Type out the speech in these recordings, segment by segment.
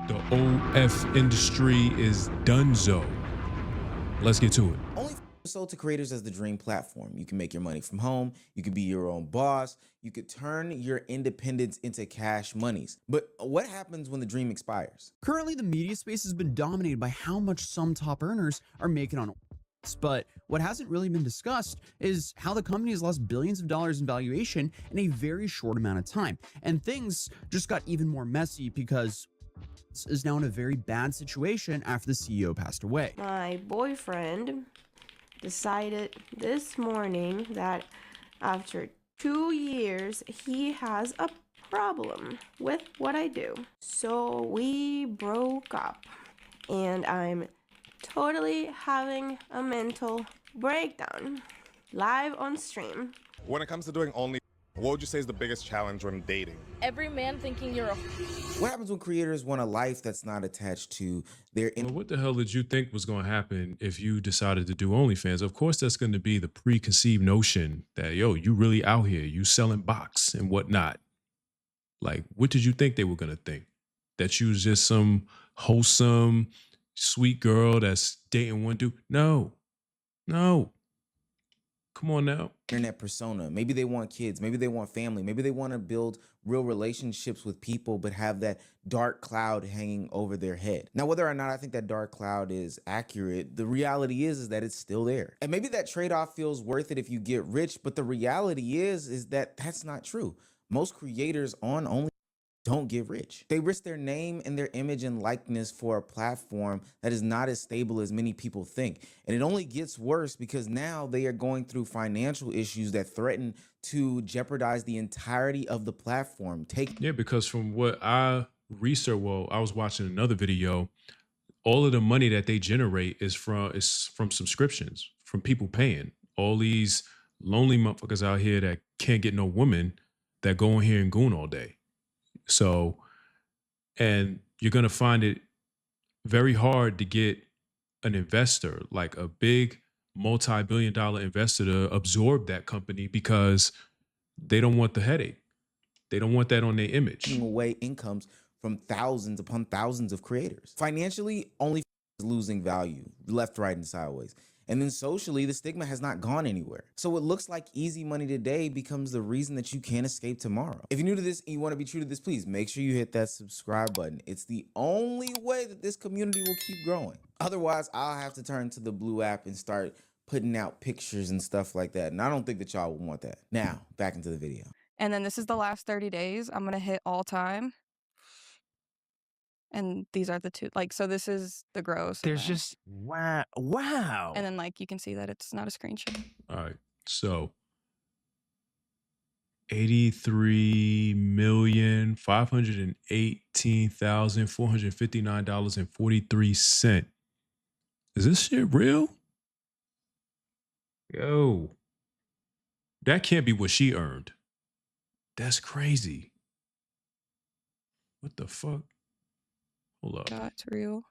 The OF industry is donezo. Let's get to it. OnlyFans was sold to creators as the dream platform. You can make your money from home. You can be your own boss. You could turn your independence into cash monies. But what happens when the dream expires? Currently, the media space has been dominated by how much some top earners are making on OnlyFans. But what hasn't really been discussed is how the company has lost billions of dollars in valuation in a very short amount of time. And things just got even more messy because is now in a very bad situation after the CEO passed away. My boyfriend decided this morning that after 2 years, he has a problem with what I do. So we broke up, and I'm totally having a mental breakdown live on stream. When it comes to doing only, what would you say is the biggest challenge when dating? Every man thinking you're a... What happens when creators want a life that's not attached to their... Well, what the hell did you think was going to happen if you decided to do OnlyFans? Of course, that's going to be the preconceived notion that, yo, you really out here, you selling box and whatnot. Like, what did you think they were going to think? That you was just some wholesome, sweet girl that's dating one dude? No. Come on now. Internet persona. Maybe they want kids. Maybe they want family. Maybe they want to build real relationships with people, but have that dark cloud hanging over their head. Now, whether or not I think that dark cloud is accurate, the reality is that it's still there. And maybe that trade-off feels worth it if you get rich, but the reality is that that's not true. Most creators on OnlyFans don't get rich. They risk their name and their image and likeness for a platform that is not as stable as many people think. And it only gets worse because now they are going through financial issues that threaten to jeopardize the entirety of the platform. Yeah, because from what I researched, well, I was watching another video, all of the money that they generate is from subscriptions, from people paying. All these lonely motherfuckers out here that can't get no woman that go in here and goon all day. So, and you're going to find it very hard to get an investor, like a big multi-billion-dollar investor, to absorb that company because they don't want the headache. They don't want that on their image. Taking away incomes from thousands upon thousands of creators. Financially, OnlyFans is losing value, left, right, and sideways. And then socially, the stigma has not gone anywhere. So what looks like easy money today becomes the reason that you can't escape tomorrow. If you're new to this and you want to be true to this, please make sure you hit that subscribe button. It's the only way that this community will keep growing. Otherwise, I'll have to turn to the blue app and start putting out pictures and stuff like that. And I don't think that y'all would want that. Now, back into the video. And then this is the last 30 days. I'm going to hit all time. And these are the two, like, so this is the gross. There's just, wow. And then, like, you can see that it's not a screenshot. All right. So $83,518,459.43. Is this shit real? Yo, that can't be what she earned. That's crazy. What the fuck? Hold up. That's real.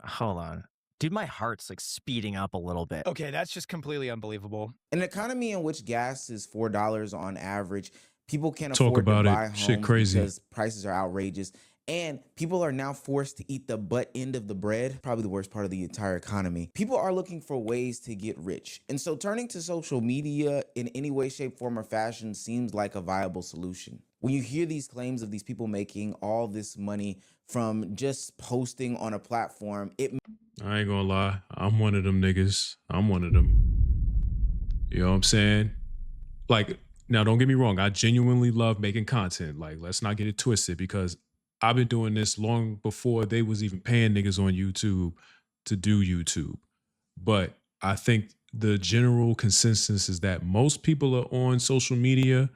Hold on. Dude, my heart's like speeding up a little bit. Okay, that's just completely unbelievable. In an economy in which gas is $4 on average, people can't afford to buy homes Shit crazy. because prices are outrageous. And people are now forced to eat the butt end of the bread, probably the worst part of the entire economy. People are looking for ways to get rich. And so turning to social media in any way, shape, form, or fashion seems like a viable solution. When you hear these claims of these people making all this money from just posting on a platform, I ain't gonna lie. I'm one of them niggas. I'm one of them. You know what I'm saying? Like, now don't get me wrong. I genuinely love making content. Like, let's not get it twisted, because I've been doing this long before they was even paying niggas on YouTube to do YouTube. But I think the general consensus is that most people are on social media,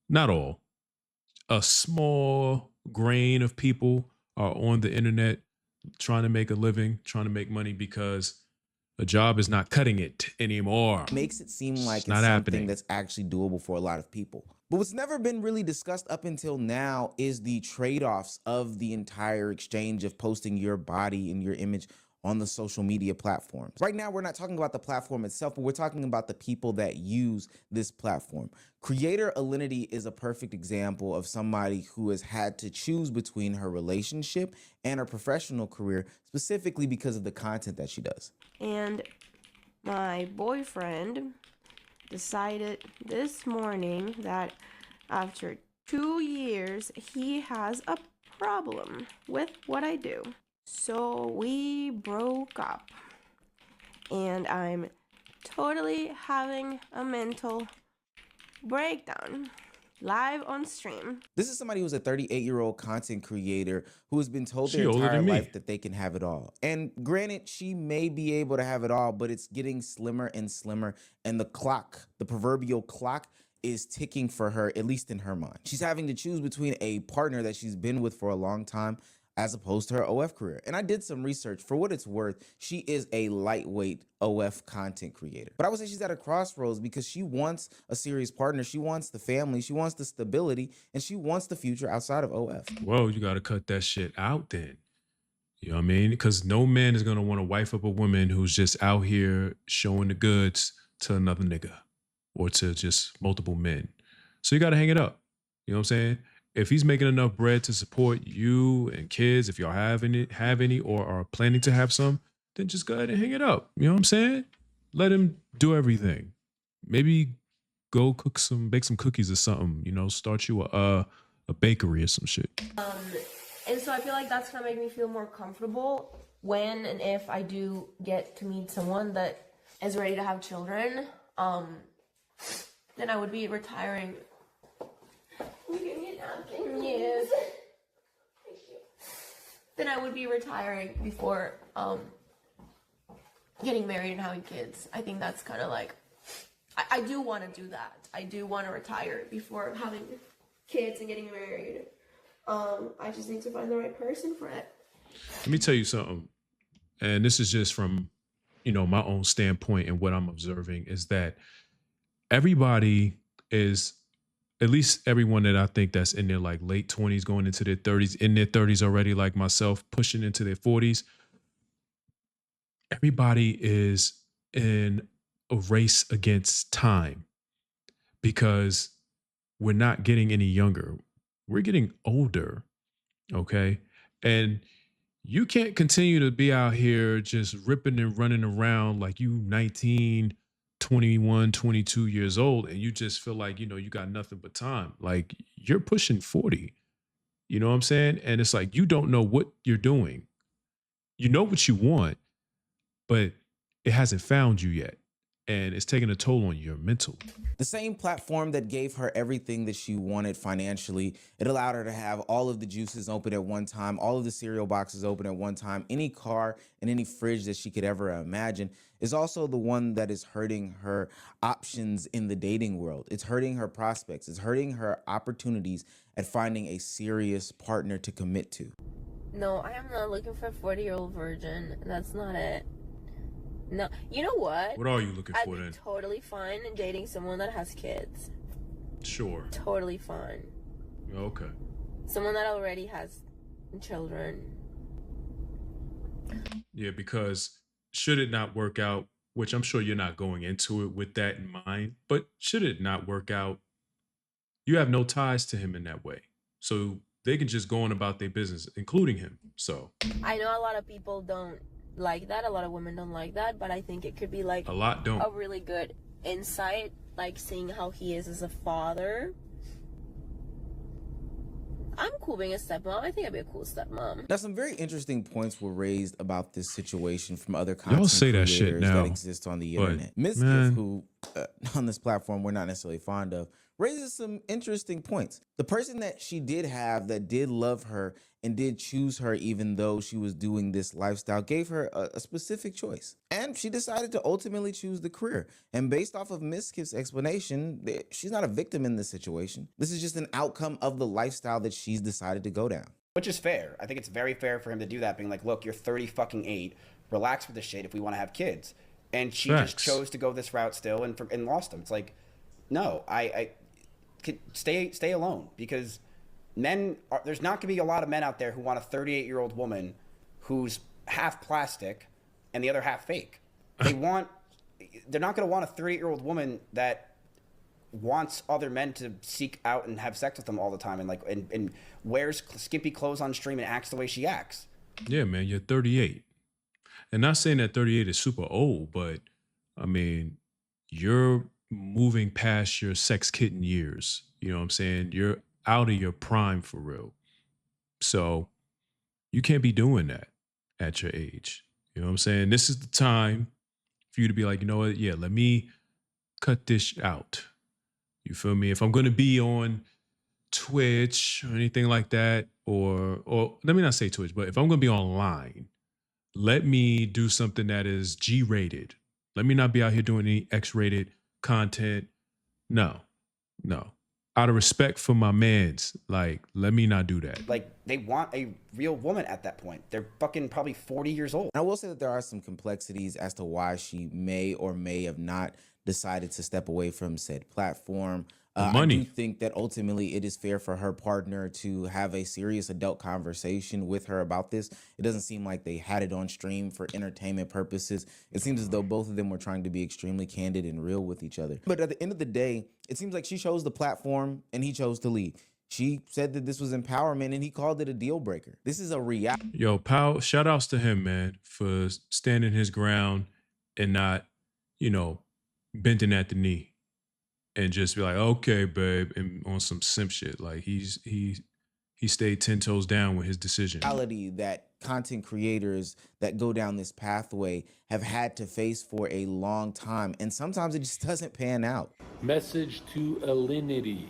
not all, a small grain of people are on the internet trying to make a living, trying to make money, because a job is not cutting it anymore. makes it seem like it's not something happening. that's actually doable for a lot of people. But what's never been really discussed up until now is the trade-offs of the entire exchange of posting your body and your image on the social media platforms. Right now, we're not talking about the platform itself, but we're talking about the people that use this platform. Creator Alinity is a perfect example of somebody who has had to choose between her relationship and her professional career, specifically because of the content that she does. And my boyfriend decided this morning that after 2 years, he has a problem with what I do. So we broke up. And I'm totally having a mental breakdown live on stream. This is somebody who's a 38-year-old content creator who has been told She their older entire than me. life that they can have it all. And granted, she may be able to have it all, but it's getting slimmer and slimmer. And the clock, the proverbial clock, is ticking for her, at least in her mind. She's having to choose between a partner that she's been with for a long time as opposed to her OF career. And I did some research. For what it's worth, she is a lightweight OF content creator. But I would say she's at a crossroads because she wants a serious partner. She wants the family. She wants the stability. And she wants the future outside of OF. Well, you got to cut that shit out then. You know what I mean? Because no man is going to want to wife up a woman who's just out here showing the goods to another nigga or to just multiple men. So you got to hang it up. You know what I'm saying? If he's making enough bread to support you and kids, if y'all have any or are planning to have some, then just go ahead and hang it up. You know what I'm saying? Let him do everything. Maybe go bake some cookies or something, you know, start you a bakery or some shit. And so I feel like that's gonna make me feel more comfortable when and if I do get to meet someone that is ready to have children. Then I would be retiring. Yes. Thank you. Then I would be retiring before getting married and having kids. I think that's kind of like, I do want to do that. I do want to retire before having kids and getting married. I just need to find the right person for it. Let me tell you something, and this is just from, you know, my own standpoint and what I'm observing is that everybody is, at least everyone that I think that's in their like late 20s, going into their 30s, in their 30s already, like myself, pushing into their 40s. Everybody is in a race against time because we're not getting any younger. We're getting older, okay? And you can't continue to be out here just ripping and running around like you 19, 21, 22 years old, and you just feel like, you know, you got nothing but time. Like, you're pushing 40. You know what I'm saying? And it's like, you don't know what you're doing. You know what you want, but it hasn't found you yet. And it's taking a toll on your mental. The same platform that gave her everything that she wanted financially, it allowed her to have all of the juices open at one time, all of the cereal boxes open at one time, any car and any fridge that she could ever imagine, is also the one that is hurting her options in the dating world. It's hurting her prospects. It's hurting her opportunities at finding a serious partner to commit to. No, I am not looking for a 40-year-old virgin. That's not it. No, you know what? What are you looking I'd for be then? totally fine in dating someone that has kids. Sure. Totally fine. Okay. Someone that already has children. Yeah, because should it not work out, which I'm sure you're not going into it with that in mind, but should it not work out, you have no ties to him in that way. So they can just go on about their business, including him. So I know a lot of people don't like that. A lot of women don't like that, but I think it could be like a lot don't. a really good insight, like seeing how he is as a father. I'm cool being a stepmom. I think I'd be a cool stepmom. Now, some very interesting points were raised about this situation from other content Y'all say that shit creators now, that exist on the but, internet. Ms. man. Giff, who on this platform we're not necessarily fond of, raises some interesting points. The person that she did have that did love her and did choose her even though she was doing this lifestyle gave her a specific choice. And she decided to ultimately choose the career. And based off of Ms. Giff's explanation, she's not a victim in this situation. This is just an outcome of the lifestyle that she's decided to go down. Which is fair. I think it's very fair for him to do that, being like, look, you're 30-fucking-8. Relax with this shit if we want to have kids. And she just chose to go this route still and lost him. It's like, no, I could stay alone, because men there's not going to be a lot of men out there who want a 38-year-old woman who's half plastic and the other half fake. They're not going to want a 38-year-old woman that wants other men to seek out and have sex with them all the time and wears skimpy clothes on stream and acts the way she acts. Yeah, man, you're 38. And not saying that 38 is super old, but I mean, you're moving past your sex kitten years. You know what I'm saying? You're out of your prime for real. So you can't be doing that at your age. You know what I'm saying? This is the time for you to be like, you know what? Yeah, let me cut this out. You feel me? If I'm going to be on Twitch or anything like that, or let me not say Twitch, but if I'm going to be online, let me do something that is G-rated. Let me not be out here doing any X-rated content. No. Out of respect for my mans, like, let me not do that. Like, they want a real woman at that point. They're fucking probably 40 years old. I will say that there are some complexities as to why she may or may have not decided to step away from said platform. Money. I do think that ultimately it is fair for her partner to have a serious adult conversation with her about this. It doesn't seem like they had it on stream for entertainment purposes. It seems as though both of them were trying to be extremely candid and real with each other. But at the end of the day, it seems like she chose the platform and he chose to leave. She said that this was empowerment and he called it a deal breaker. This is a reality. Yo, Powell, shout outs to him, man, for standing his ground and not, bending at the knee. And just be like, okay, babe, and on some simp shit. Like he stayed 10 toes down with his decision. Reality that content creators that go down this pathway have had to face for a long time, and sometimes it just doesn't pan out. Message to Alinity.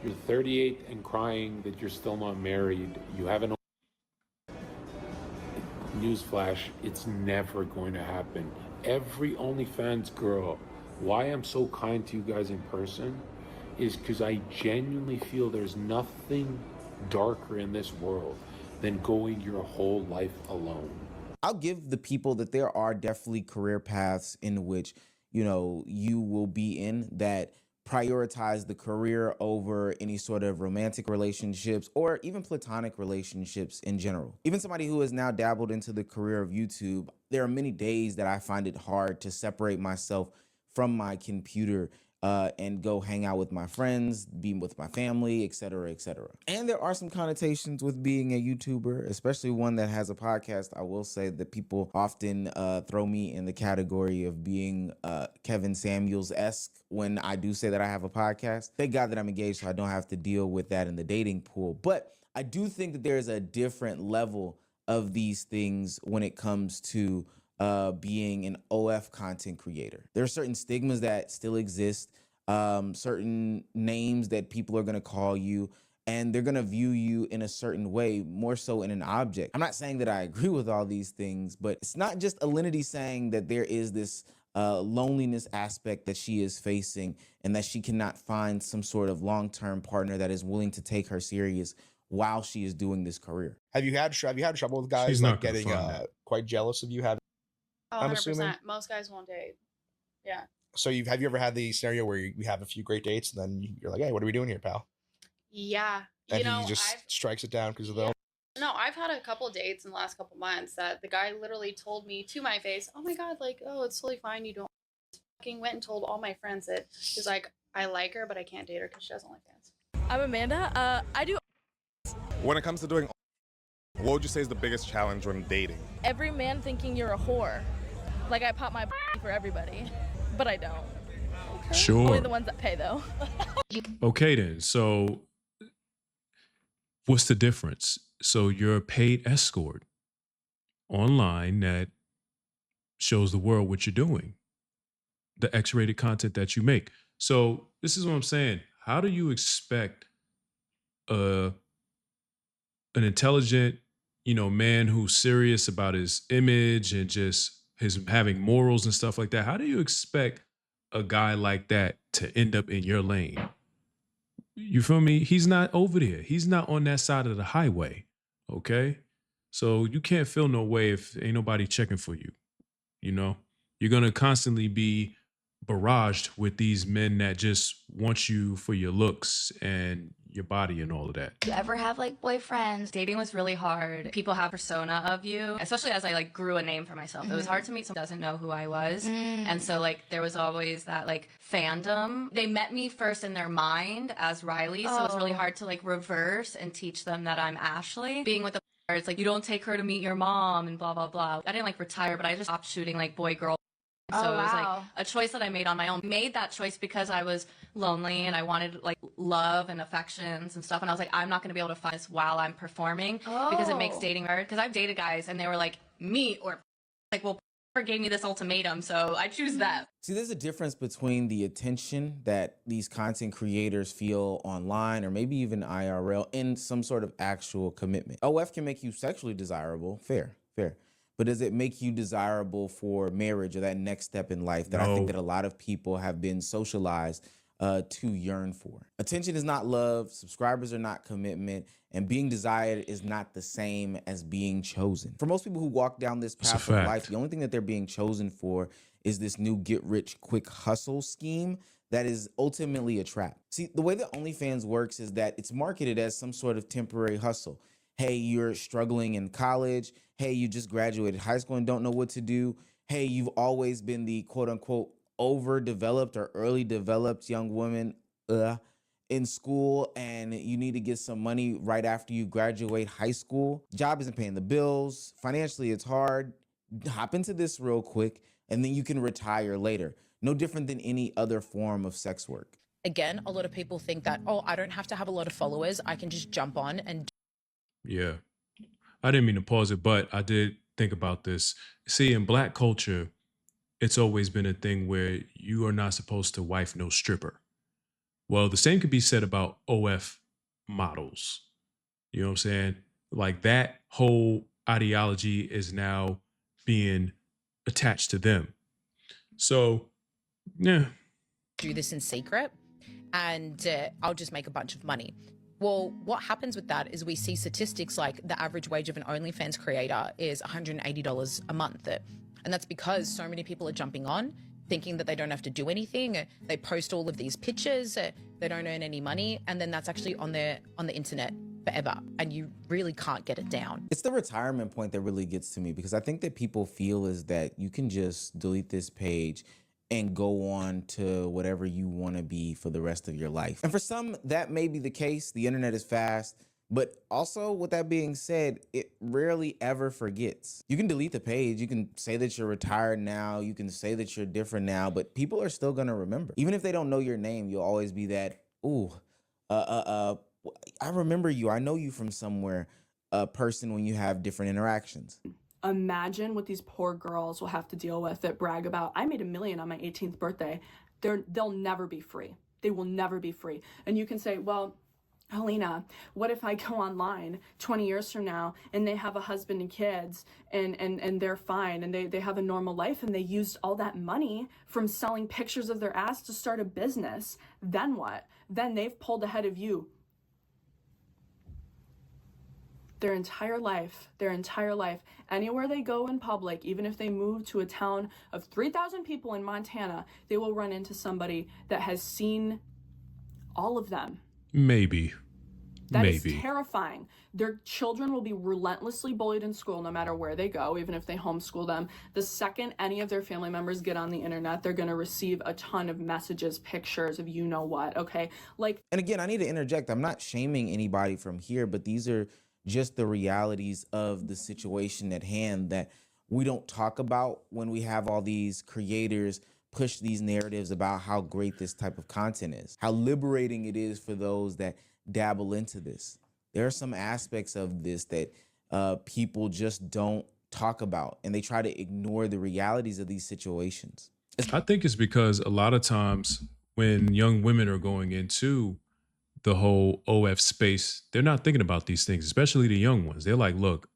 You're 38 and crying that you're still not married. You haven't. Newsflash, it's never going to happen. Every OnlyFans girl, why I'm so kind to you guys in person is because I genuinely feel there's nothing darker in this world than going your whole life alone. I'll give the people that there are definitely career paths in which, you will be in that prioritize the career over any sort of romantic relationships or even platonic relationships in general. Even somebody who has now dabbled into the career of YouTube, there are many days that I find it hard to separate myself from my computer and go hang out with my friends, be with my family, et cetera, et cetera. And there are some connotations with being a YouTuber, especially one that has a podcast. I will say that people often throw me in the category of being Kevin Samuels-esque when I do say that I have a podcast. Thank God that I'm engaged, so I don't have to deal with that in the dating pool. But I do think that there's a different level of these things when it comes to being an OF content creator. There are certain stigmas that still exist, certain names that people are gonna call you, and they're gonna view you in a certain way, more so in an object. I'm not saying that I agree with all these things, but it's not just Alinity saying that there is this loneliness aspect that she is facing and that she cannot find some sort of long-term partner that is willing to take her serious while she is doing this career. Have you had trouble with guys like getting quite jealous of you having? Oh, I'm 100%. assuming. Most guys won't date. Yeah. So have you ever had the scenario where you have a few great dates and then you're like, hey, what are we doing here, pal? Yeah. And he just strikes it down because of the. No, I've had a couple dates in the last couple months that the guy literally told me to my face, oh my God, it's totally fine. You don't fucking went and told all my friends that he's like, I like her, but I can't date her because she has OnlyFans. I'm Amanda. I do. When it comes to doing, what would you say is the biggest challenge when dating? Every man thinking you're a whore. Like I pop my for everybody, but I don't. Okay. Sure. Only the ones that pay though. Okay then. So what's the difference? So you're a paid escort online that shows the world what you're doing, the X-rated content that you make. So this is what I'm saying. How do you expect an intelligent, man who's serious about his image and just his having morals and stuff like that? How do you expect a guy like that to end up in your lane? You feel me? He's not over there. He's not on that side of the highway. Okay? So you can't feel no way if ain't nobody checking for you. You're going to constantly be barraged with these men that just want you for your looks and your body and all of that. You ever have like boyfriends? Dating was really hard. People have persona of you, especially as I like grew a name for myself. It was hard to meet someone who doesn't know who I was. And so like there was always that like fandom. They met me first in their mind as Riley. So it was really hard to like reverse and teach them that I'm Ashley. Being with the it's like you don't take her to meet your mom and blah blah blah. I didn't like retire, but I just stopped shooting like boy girl. So it was like a choice that I made on my own. Made that choice because I was lonely and I wanted like love and affections and stuff. And I was like, I'm not going to be able to find this while I'm performing because it makes dating hard. Because I've dated guys and they were like, me or like, well, gave me this ultimatum, so I choose that. See, there's a difference between the attention that these content creators feel online or maybe even IRL and some sort of actual commitment. OF can make you sexually desirable, fair. But does it make you desirable for marriage or that next step in life that I think that a lot of people have been socialized to yearn for? Attention is not love, subscribers are not commitment, and being desired is not the same as being chosen. For most people who walk down this path of life, the only thing that they're being chosen for is this new get-rich-quick hustle scheme that is ultimately a trap. See, the way that OnlyFans works is that it's marketed as some sort of temporary hustle. Hey, you're struggling in college. Hey, you just graduated high school and don't know what to do. Hey, you've always been the quote-unquote overdeveloped or early developed young woman in school, and you need to get some money right after you graduate high school. Job isn't paying the bills. Financially, it's hard. Hop into this real quick, and then you can retire later. No different than any other form of sex work. Again, a lot of people think that, oh, I don't have to have a lot of followers. I can just jump on and Yeah. I didn't mean to pause it, but I did think about this. See, in Black culture, it's always been a thing where you are not supposed to wife no stripper. Well, the same could be said about OF models. You know what I'm saying? Like that whole ideology is now being attached to them. So, yeah. do this in secret and I'll just make a bunch of money. Well, what happens with that is we see statistics like the average wage of an OnlyFans creator is $180 a month. And that's because so many people are jumping on, thinking that they don't have to do anything. They post all of these pictures, they don't earn any money, and then that's actually on the internet forever, and you really can't get it down. It's the retirement point that really gets to me, because I think that people feel is that you can just delete this page and go on to whatever you want to be for the rest of your life. And for some, that may be the case. The internet is fast. But also, with that being said, it rarely ever forgets. You can delete the page. You can say that you're retired now. You can say that you're different now. But people are still going to remember. Even if they don't know your name, you'll always be that, ooh, I remember you. I know you from somewhere, person when you have different interactions. Imagine what these poor girls will have to deal with that brag about, I made $1 million on my 18th birthday. They'll never be free. They will never be free. And you can say, well, Helena, what if I go online 20 years from now and they have a husband and kids and they're fine and they have a normal life and they used all that money from selling pictures of their ass to start a business? Then what? Then they've pulled ahead of you. Their entire life, anywhere they go in public, even if they move to a town of 3,000 people in Montana, they will run into somebody that has seen all of them. Maybe. That is terrifying. Their children will be relentlessly bullied in school no matter where they go, even if they homeschool them. The second any of their family members get on the internet, they're going to receive a ton of messages, pictures of you know what, okay? And again, I need to interject. I'm not shaming anybody from here, but these are just the realities of the situation at hand that we don't talk about when we have all these creators push these narratives about how great this type of content is, how liberating it is for those that dabble into this. There are some aspects of this that people just don't talk about, and they try to ignore the realities of these situations. I think it's because a lot of times when young women are going into the whole OF space, they're not thinking about these things, especially the young ones. They're like, look,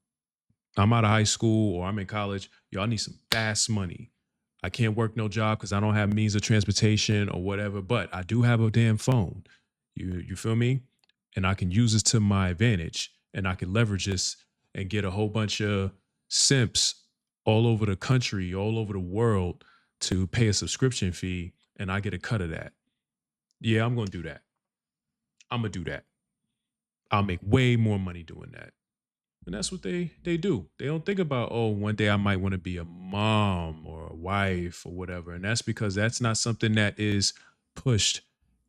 I'm out of high school or I'm in college. Y'all need some fast money. I can't work no job because I don't have means of transportation or whatever, but I do have a damn phone. You feel me? And I can use this to my advantage, and I can leverage this and get a whole bunch of simps all over the country, all over the world to pay a subscription fee, and I get a cut of that. Yeah, I'm going to do that. I'm going to do that. I'll make way more money doing that. And that's what they do. They don't think about, oh, one day I might want to be a mom or a wife or whatever. And that's because that's not something that is pushed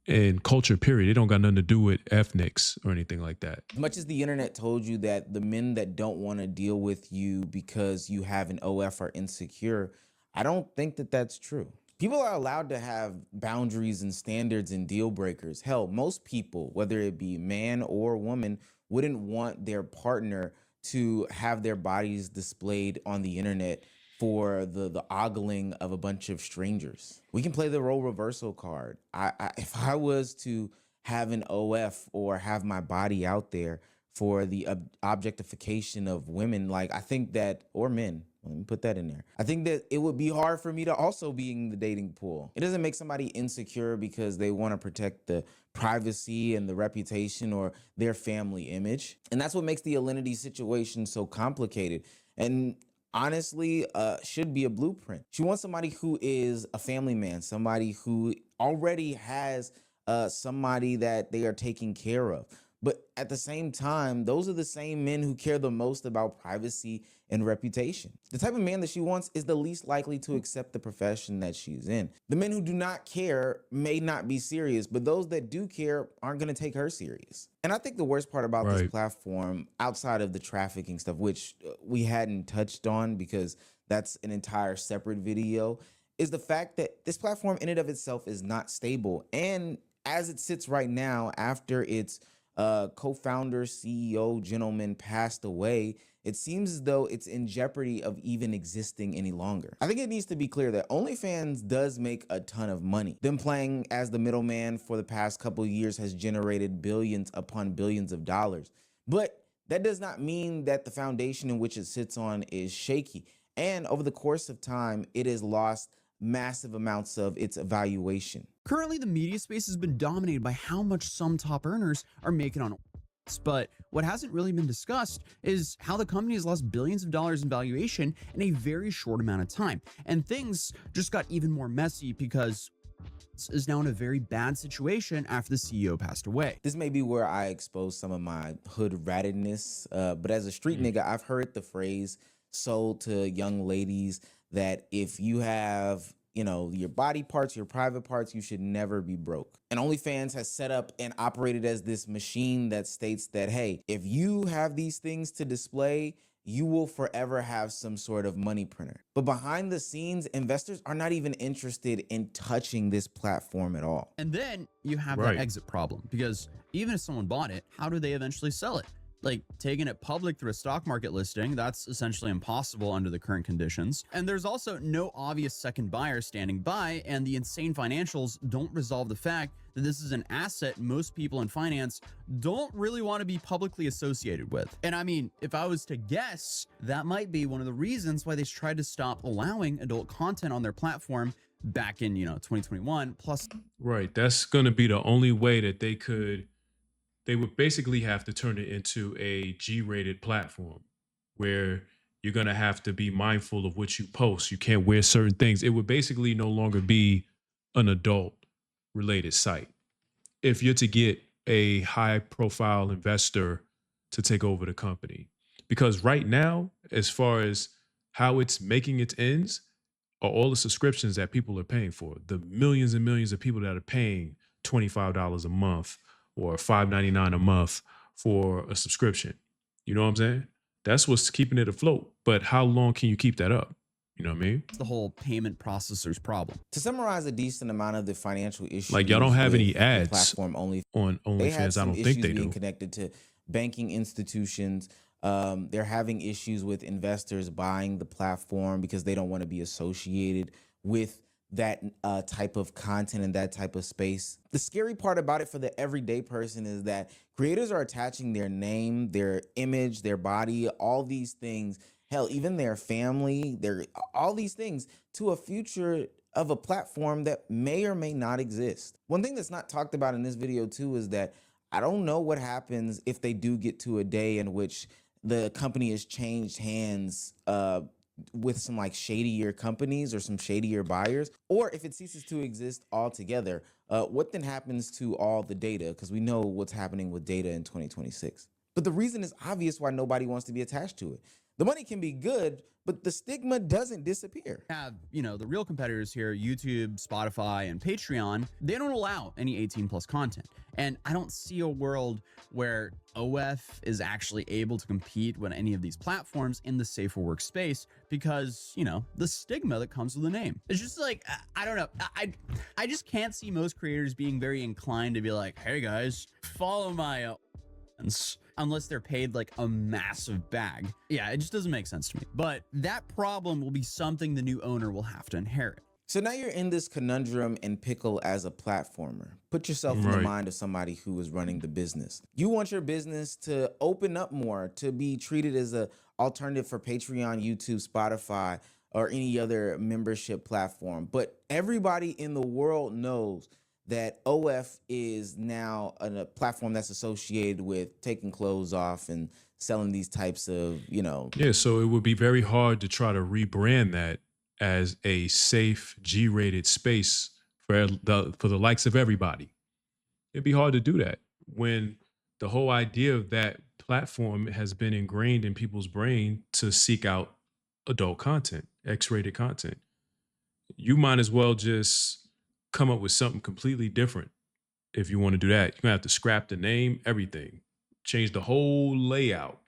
in culture, period. It don't got nothing to do with ethnics or anything like that. As much as the internet told you that the men that don't want to deal with you because you have an OF are insecure, I don't think that that's true. People are allowed to have boundaries and standards and deal breakers. Hell, most people, whether it be man or woman, wouldn't want their partner to have their bodies displayed on the internet for the ogling of a bunch of strangers. We can play the role reversal card. If I was to have an OF or have my body out there for the objectification of women, like I think that, or men, let me put that in there. I think that it would be hard for me to also be in the dating pool. It doesn't make somebody insecure because they want to protect the privacy and the reputation or their family image. And that's what makes the Alinity situation so complicated. And honestly, should be a blueprint. She wants somebody who is a family man, somebody who already has somebody that they are taking care of. But at the same time, those are the same men who care the most about privacy and reputation. The type of man that she wants is the least likely to accept the profession that she's in. The men who do not care may not be serious, but those that do care aren't going to take her serious. And I think the worst part about this platform, outside of the trafficking stuff, which we hadn't touched on because that's an entire separate video, is the fact that this platform in and of itself is not stable. And as it sits right now, after its co-founder, CEO, gentleman passed away, it seems as though it's in jeopardy of even existing any longer. I think it needs to be clear that OnlyFans does make a ton of money. Them playing as the middleman for the past couple of years has generated billions upon billions of dollars. But that does not mean that the foundation in which it sits on is shaky. And over the course of time, it has lost massive amounts of its evaluation. Currently, the media space has been dominated by how much some top earners are making on OnlyFans. But what hasn't really been discussed is how the company has lost billions of dollars in valuation in a very short amount of time. And things just got even more messy because is now in a very bad situation after the CEO passed away. This may be where I expose some of my hood ratedness, but as a street nigga, I've heard the phrase sold to young ladies that if you have, you know, your body parts, your private parts, you should never be broke. And OnlyFans has set up and operated as this machine that states that, hey, if you have these things to display, you will forever have some sort of money printer. But behind the scenes, investors are not even interested in touching this platform at all. And then you have that exit problem, because even if someone bought it, how do they eventually sell it? Like taking it public through a stock market listing, that's essentially impossible under the current conditions. And there's also no obvious second buyer standing by, and the insane financials don't resolve the fact that this is an asset most people in finance don't really want to be publicly associated with. And I mean, if I was to guess, that might be one of the reasons why they tried to stop allowing adult content on their platform back in, 2021. Plus, right, that's going to be the only way that they would basically have to turn it into a G-rated platform where you're going to have to be mindful of what you post. You can't wear certain things. It would basically no longer be an adult related site. If you're to get a high profile investor to take over the company, because right now, as far as how it's making its ends, are all the subscriptions that people are paying for, the millions and millions of people that are paying $25 a month or $5.99 a month for a subscription. You know what I'm saying? That's what's keeping it afloat. But how long can you keep that up? You know what I mean? It's the whole payment processor's problem. To summarize a decent amount of the financial issues, like y'all don't have any ads platform on OnlyFans. I don't think they do. Connected to banking institutions. They're having issues with investors buying the platform because they don't want to be associated with that type of content and that type of space. The scary part about it for the everyday person is that creators are attaching their name, their image, their body, all these things, hell, even their family, all these things to a future of a platform that may or may not exist. One thing that's not talked about in this video too is that I don't know what happens if they do get to a day in which the company has changed hands with some like shadier companies or some shadier buyers, or if it ceases to exist altogether. What then happens to all the data? Because we know what's happening with data in 2026. But the reason is obvious why nobody wants to be attached to it. The money can be good, but the stigma doesn't disappear. Have, the real competitors here, YouTube, Spotify, and Patreon, they don't allow any 18 plus content. And I don't see a world where OF is actually able to compete with any of these platforms in the safer workspace because, the stigma that comes with the name. It's just like, I don't know. I just can't see most creators being very inclined to be like, hey guys, follow my unless they're paid like a massive bag. Yeah, it just doesn't make sense to me. But that problem will be something the new owner will have to inherit. So now you're in this conundrum and pickle as a platformer. Put yourself in the mind of somebody who is running the business. You want your business to open up more, to be treated as an alternative for Patreon, YouTube, Spotify, or any other membership platform. But everybody in the world knows that OF is now a platform that's associated with taking clothes off and selling these types of, Yeah, so it would be very hard to try to rebrand that as a safe G-rated space for the likes of everybody. It'd be hard to do that when the whole idea of that platform has been ingrained in people's brain to seek out adult content, X-rated content. You might as well just come up with something completely different. If you want to do that, you're gonna have to scrap the name, everything, change the whole layout.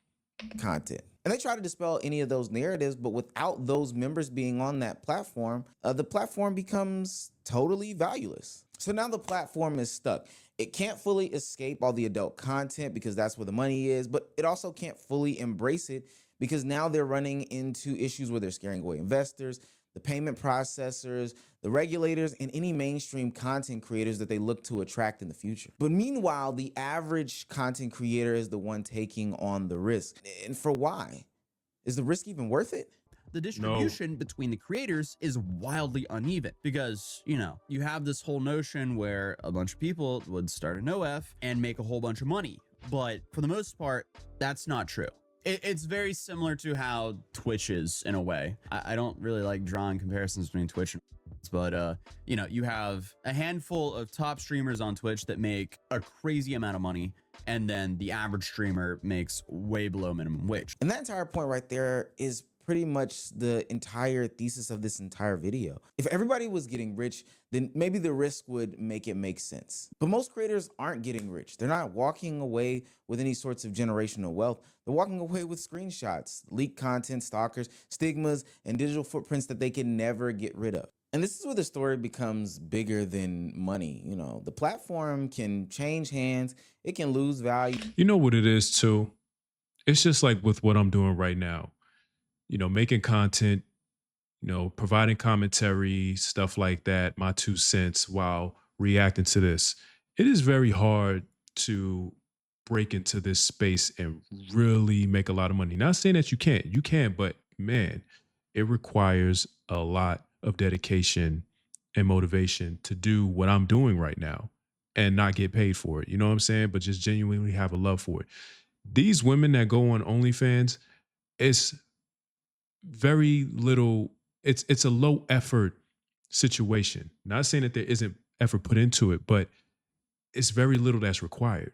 Content. And they try to dispel any of those narratives, but without those members being on that platform, the platform becomes totally valueless. So now the platform is stuck. It can't fully escape all the adult content because that's where the money is, but it also can't fully embrace it because now they're running into issues where they're scaring away investors, the payment processors, the regulators, and any mainstream content creators that they look to attract in the future. But meanwhile, the average content creator is the one taking on the risk. And for why? Is the risk even worth it? The distribution between the creators is wildly uneven because, you have this whole notion where a bunch of people would start an OF and make a whole bunch of money. But for the most part, that's not true. It's very similar to how Twitch is in a way. I don't really like drawing comparisons between Twitch and but you have a handful of top streamers on Twitch that make a crazy amount of money, and then the average streamer makes way below minimum wage. And that entire point right there is pretty much the entire thesis of this entire video. If everybody was getting rich, then maybe the risk would make it make sense. But most creators aren't getting rich. They're not walking away with any sorts of generational wealth. They're walking away with screenshots, leaked content, stalkers, stigmas, and digital footprints that they can never get rid of. And this is where the story becomes bigger than money. The platform can change hands. It can lose value. You know what it is too? It's just like with what I'm doing right now. Making content, providing commentary, stuff like that, my 2 cents while reacting to this. It is very hard to break into this space and really make a lot of money. Not saying that you can't, but man, it requires a lot of dedication and motivation to do what I'm doing right now and not get paid for it. You know what I'm saying? But just genuinely have a love for it. These women that go on OnlyFans, it's very little, it's a low effort situation. Not saying that there isn't effort put into it, but it's very little that's required.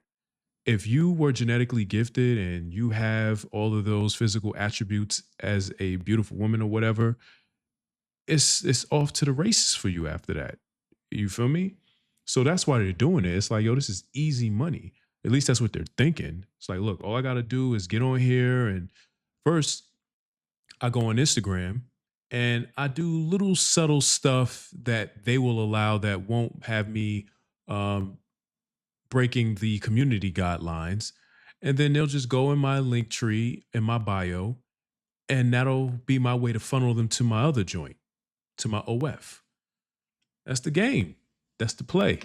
If you were genetically gifted and you have all of those physical attributes as a beautiful woman or whatever, it's off to the races for you after that. You feel me? So that's why they're doing it. It's like, yo, this is easy money. At least that's what they're thinking. It's like, look, all I got to do is get on here. And first, I go on Instagram and I do little subtle stuff that they will allow that won't have me breaking the community guidelines. And then they'll just go in my link tree in my bio, and that'll be my way to funnel them to my other joint, to my OF. That's the game. That's the play.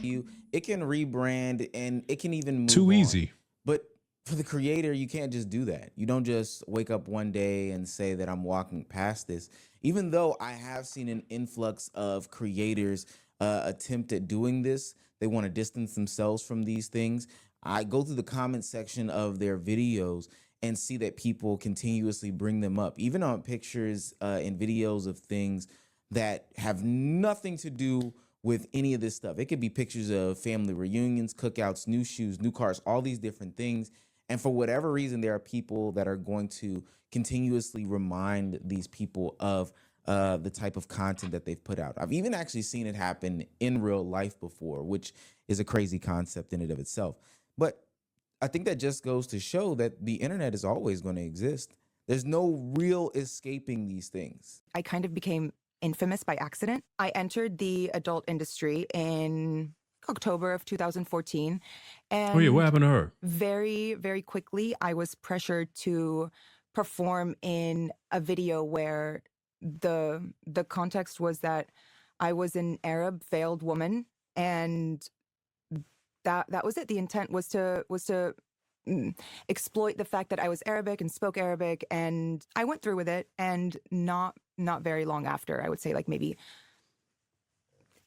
It can rebrand and it can even move Too on. easy. But for the creator, you can't just do that. You don't just wake up one day and say that I'm walking past this. Even though I have seen an influx of creators attempt at doing this, they want to distance themselves from these things. I go through the comment section of their videos and see that people continuously bring them up, even on pictures and videos of things that have nothing to do with any of this stuff. It could be pictures of family reunions, cookouts, new shoes, new cars, all these different things. And for whatever reason, there are people that are going to continuously remind these people of the type of content that they've put out. I've even actually seen it happen in real life before, which is a crazy concept in and of itself. But I think that just goes to show that the internet is always going to exist. There's no real escaping these things. I kind of became infamous by accident. I entered the adult industry in October of 2014. And Oh yeah, what happened to her? very, very quickly, I was pressured to perform in a video where the context was that I was an Arab veiled woman, and that was it. The intent was to exploit the fact that I was Arabic and spoke Arabic, and I went through with it. And not very long after, I would say like maybe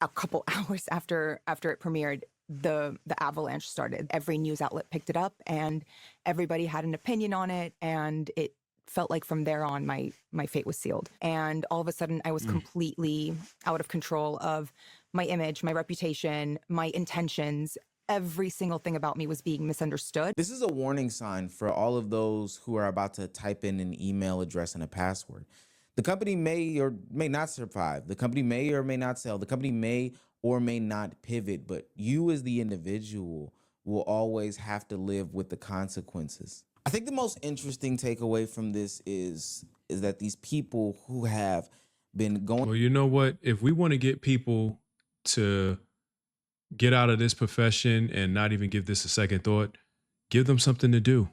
a couple hours after it premiered, the avalanche started. Every news outlet picked it up, and everybody had an opinion on it, and it felt like from there on my fate was sealed. And all of a sudden I was completely out of control of my image, my reputation, my intentions. Every single thing about me was being misunderstood. This is a warning sign for all of those who are about to type in an email address and a password. The company may or may not survive. The company may or may not sell. The company may or may not pivot, but you as the individual will always have to live with the consequences. I think the most interesting takeaway from this is that these people who have been going... Well, you know what? If we want to get people to get out of this profession and not even give this a second thought, give them something to do.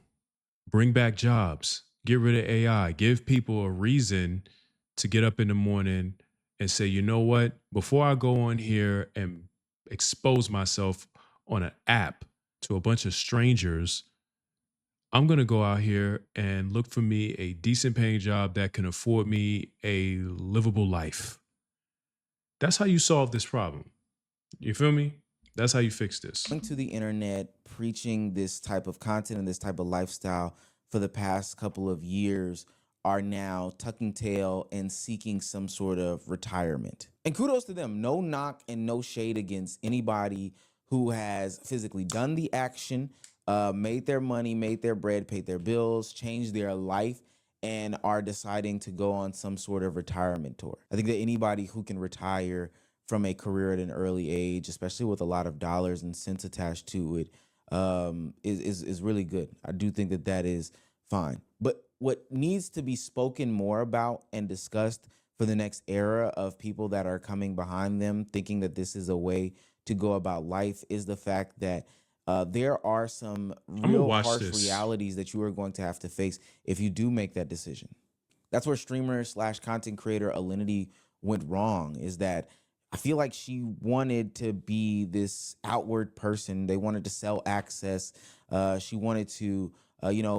Bring back jobs. Get rid of AI. Give people a reason to get up in the morning and say, you know what? Before I go on here and expose myself on an app to a bunch of strangers, I'm going to go out here and look for me a decent paying job that can afford me a livable life. That's how you solve this problem. You feel me? That's how you fix this. Going to the internet, preaching this type of content and this type of lifestyle for the past couple of years are now tucking tail and seeking some sort of retirement. And kudos to them. No knock and no shade against anybody who has physically done the action, made their money, made their bread, paid their bills, changed their life, and are deciding to go on some sort of retirement tour. I think that anybody who can retire from a career at an early age, especially with a lot of dollars and cents attached to it, is really good. I do think that that is fine. But what needs to be spoken more about and discussed for the next era of people that are coming behind them, thinking that this is a way to go about life, is the fact that there are some real harsh realities that you are going to have to face if you do make that decision. That's where streamer/content creator Alinity went wrong, is that I feel like she wanted to be this outward person. They wanted to sell access. She wanted to,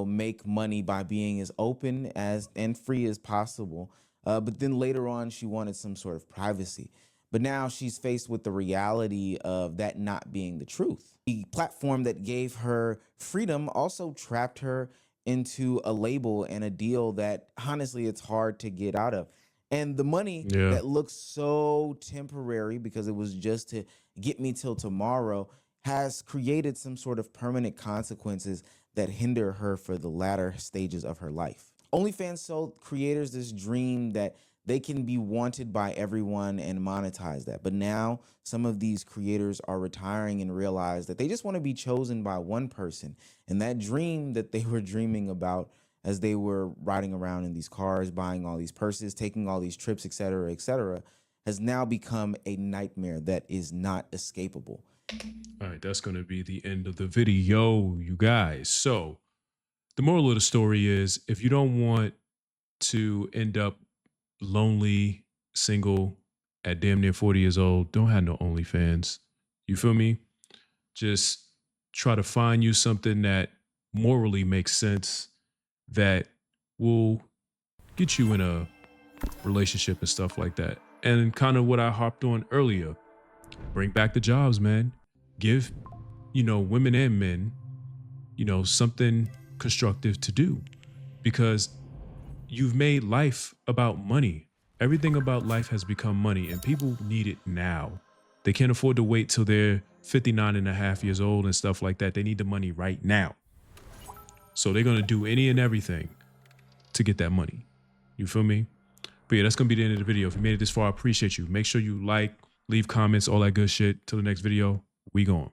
make money by being as open and free as possible. But then later on, she wanted some sort of privacy. But now she's faced with the reality of that not being the truth. The platform that gave her freedom also trapped her into a label and a deal that honestly it's hard to get out of. And the money that looks so temporary because it was just to get me till tomorrow has created some sort of permanent consequences that hinder her for the latter stages of her life. OnlyFans sold creators this dream that they can be wanted by everyone and monetize that. But now some of these creators are retiring and realize that they just want to be chosen by one person. And that dream that they were dreaming about as they were riding around in these cars, buying all these purses, taking all these trips, et cetera, has now become a nightmare that is not escapable. All right, that's going to be the end of the video, you guys. So the moral of the story is, if you don't want to end up lonely, single at damn near 40 years old, don't have no OnlyFans. You feel me? Just try to find you something that morally makes sense, that will get you in a relationship and stuff like that. And kind of what I harped on earlier, bring back the jobs, man. Give, women and men, something constructive to do, because you've made life about money. Everything about life has become money, and people need it now. They can't afford to wait till they're 59 and a half years old and stuff like that. They need the money right now. So they're going to do any and everything to get that money. You feel me? But yeah, that's going to be the end of the video. If you made it this far, I appreciate you. Make sure you like, leave comments, all that good shit. Till the next video, we gone.